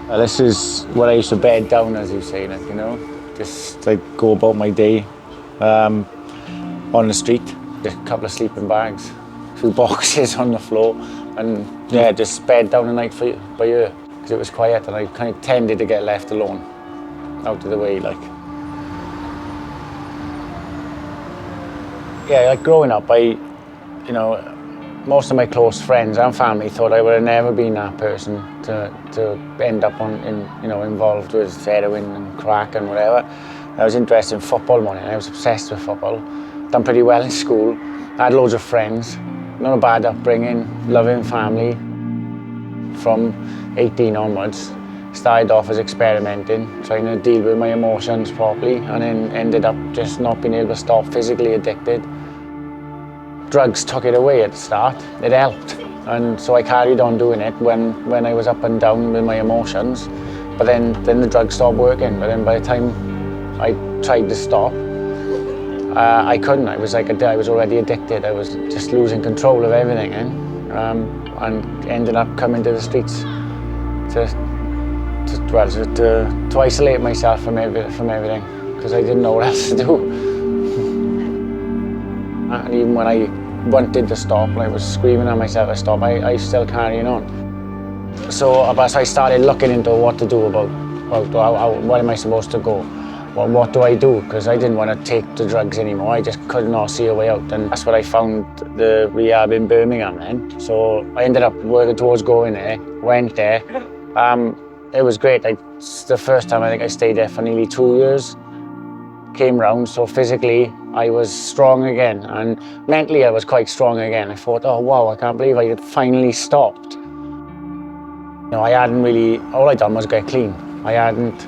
This is what I used to bed down, as you say, like, just like go about my day on the street. Just a couple of sleeping bags, a few boxes on the floor, and yeah, just bed down the night by ear because it was quiet, and I kind of tended to get left alone, out of the way, like. Yeah, like growing up, most of my close friends and family thought I would have never been that person to end up involved with heroin and crack and whatever. I was interested in football more. I was obsessed with football. Done pretty well in school. I had loads of friends. Not a bad upbringing, loving family. From 18 onwards, started off as experimenting, trying to deal with my emotions properly, and then ended up just not being able to stop, physically addicted. Drugs took it away at the start. It helped, and so I carried on doing it when I was up and down with my emotions. But then the drugs stopped working. But then by the time I tried to stop, I couldn't. I was already addicted. I was just losing control of everything, and ended up coming to the streets to isolate myself from everything, because I didn't know what else to do. And even when I wanted to stop, and I was screaming at myself to stop, I still carrying on. So I started looking into what to do about what am I supposed to go? Well, what do I do? Because I didn't want to take the drugs anymore. I just could not see a way out. And that's when I found the rehab in Birmingham then. So I ended up working towards going there, went there. It was great. It's the first time I think I stayed there for nearly 2 years. Came round, so physically I was strong again, and mentally I was quite strong again. I thought, oh wow, I can't believe I had finally stopped. I hadn't really, all I'd done was get clean. I hadn't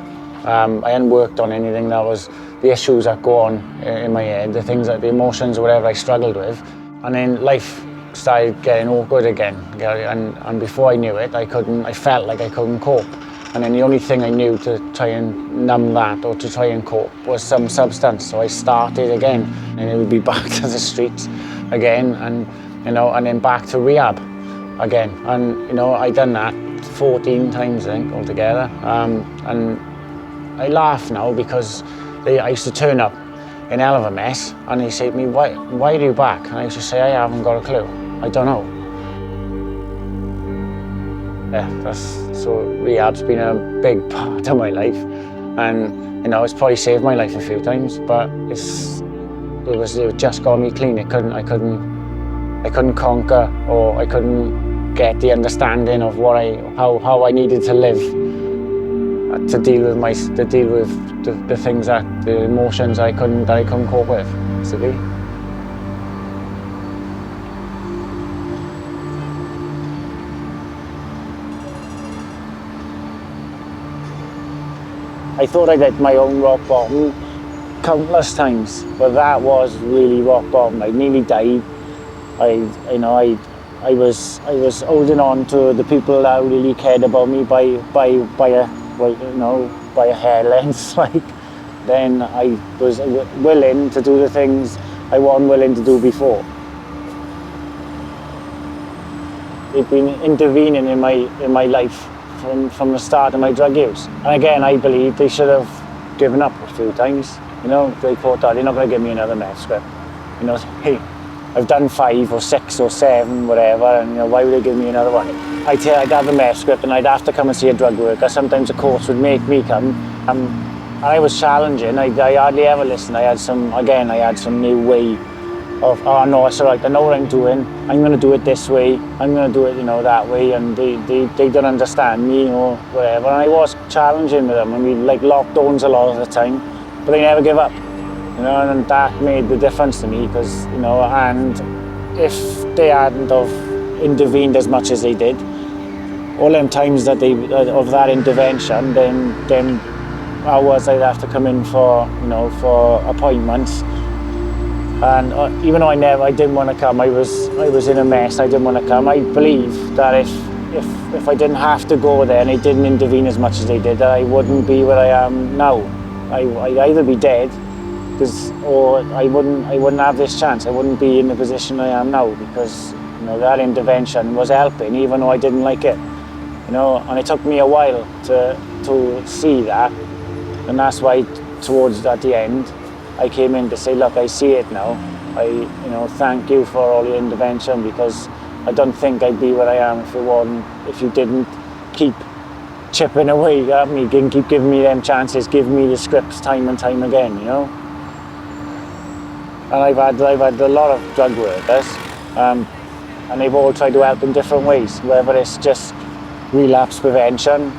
worked on anything that was the issues that go on in my head, the emotions or whatever I struggled with. And then life started getting awkward again, and before I knew it, I felt like I couldn't cope. And then the only thing I knew to try and numb that or to try and cope was some substance. So I started again, and it would be back to the streets again, and then back to rehab again. And I done that 14 times I think altogether. And I laugh now because I used to turn up in hell of a mess, and they say to me, why are you back? And I used to say, I haven't got a clue. I don't know. Yeah, so rehab's been a big part of my life, and it's probably saved my life a few times, but it just got me clean. I couldn't conquer, or I couldn't get the understanding of how I needed to live to deal with the things the emotions I couldn't cope with, basically. I thought I'd hit my own rock bottom countless times, but that was really rock bottom. I nearly died. I was holding on to the people that really cared about me by a hair length. Like, then I was willing to do the things I wasn't willing to do before. They've been intervening in my life from the start of my drug use. And again, I believe they should have given up a few times. They thought, they're not going to give me another meth script. Hey, I've done 5 or 6 or 7, whatever, and why would they give me another one? I'd have a meth script and I'd have to come and see a drug worker. Sometimes the courts would make me come. And I was challenging. I hardly ever listened. I had some new way of, oh no, it's all right, I know what I'm doing. I'm going to do it this way. I'm going to do it, that way. And they don't understand me or whatever. And I was challenging with them. I mean, like lockdowns a lot of the time, but they never give up. And that made the difference to me because, and if they hadn't have intervened as much as they did, all them times that of that intervention, then hours I'd have to come in for appointments. And even though I didn't want to come, I was in a mess, I didn't want to come. I believe that if I didn't have to go there and they didn't intervene as much as they did, that I wouldn't be where I am now. I'd either be dead, or I wouldn't have this chance. I wouldn't be in the position I am now because that intervention was helping, even though I didn't like it. you know, and it took me a while to see that, and that's why towards at the end I came in to say, look, I see it now. Thank you for all your intervention, because I don't think I'd be where I am if you didn't keep chipping away at me, keep giving me them chances, give me the scripts time and time again, you know. And I've had a lot of drug workers, and they've all tried to help in different ways, whether it's just relapse prevention,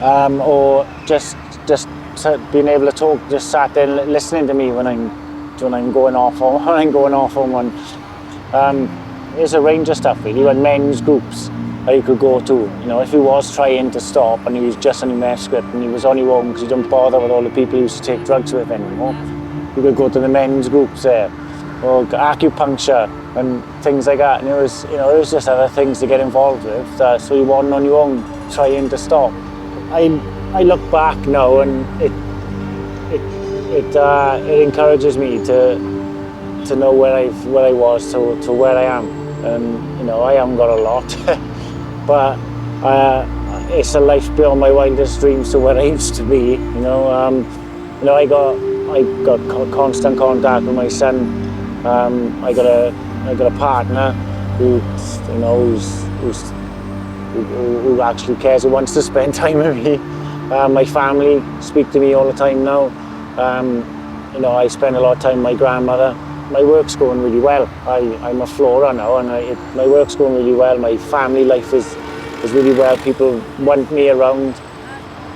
or just being able to talk, just sat there listening to me when I'm going off on one. There's a range of stuff really, and men's groups that you could go to. You know, if he was trying to stop and he was just on his meth script and he was on his own because he don't bother with all the people he used to take drugs with anymore, you could go to the men's groups there, or acupuncture and things like that. And it was just other things to get involved with, so you weren't on your own trying to stop. I look back now, and it encourages me to know where I was to where I am. And you know, I haven't got a lot, but it's a life beyond my wildest dreams to where I used to be. You know, I got constant contact with my son. I got a partner who actually cares, who wants to spend time with me. My family speak to me all the time now. I spend a lot of time with my grandmother. My work's going really well. I'm a floorer now, and my work's going really well. My family life is really well. People want me around.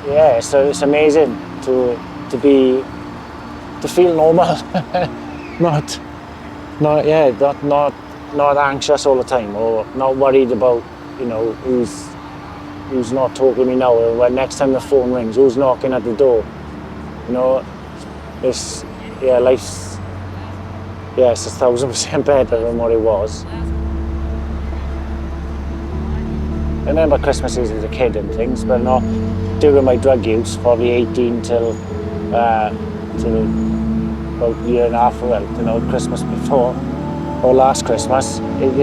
Yeah, so it's amazing to feel normal, not anxious all the time, or not worried about, you know, who's not talking to me now, or when next time the phone rings, who's knocking at the door. You know, life's 1,000% better than what it was. I remember Christmases as a kid and things, but not during my drug use, probably 18 till about a year and a half ago, you know, Christmas before, or last Christmas, it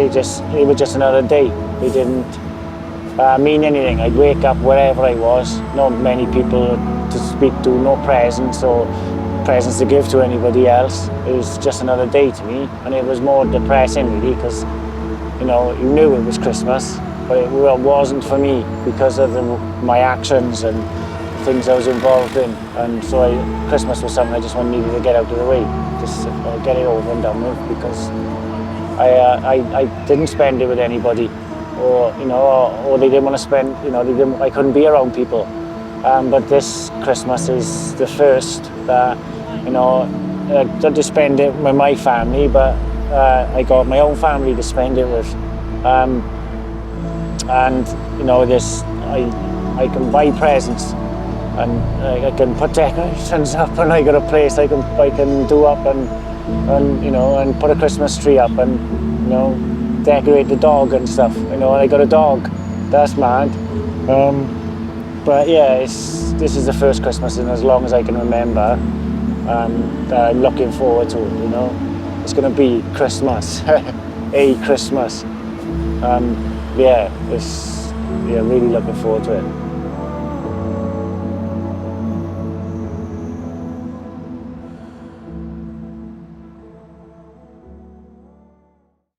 was just another day. It didn't mean anything. I'd wake up wherever I was, not many people to speak to, no presents or presents to give to anybody else. It was just another day to me, and it was more depressing really, because you know, you knew it was Christmas, but it wasn't for me because of my actions and things I was involved in. And so Christmas was something I just needed to get out of the way, just get it over and done with, because I didn't spend it with anybody, or you know, or they didn't want to spend, you know, I couldn't be around people. But this Christmas is the first that, you know, not to spend it with my family, but I got my own family to spend it with. And you know, I can buy presents, and I can put decorations up, and I got a place I can do up, and you know, and put a Christmas tree up, and you know, decorate the dog and stuff. You know, I got a dog. That's mad. But yeah, this is the first Christmas in as long as I can remember that I'm looking forward to. You know, it's going to be Christmas, a Christmas. Really looking forward to it.